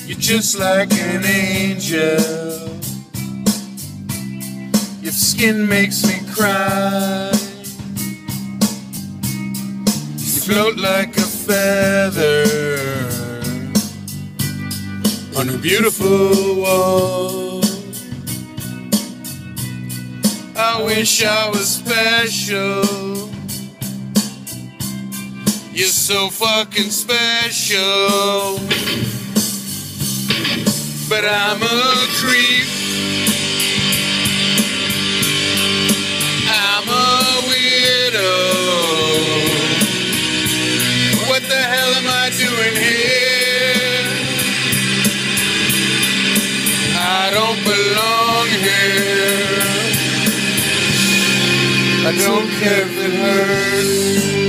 You're just like an angel. Your skin makes me cry. You float like a feather on a beautiful wall. I wish I was special. You're so fucking special. But I'm a creep. I'm a weirdo. What the hell am I doing here? I don't belong here. I don't care if it hurts.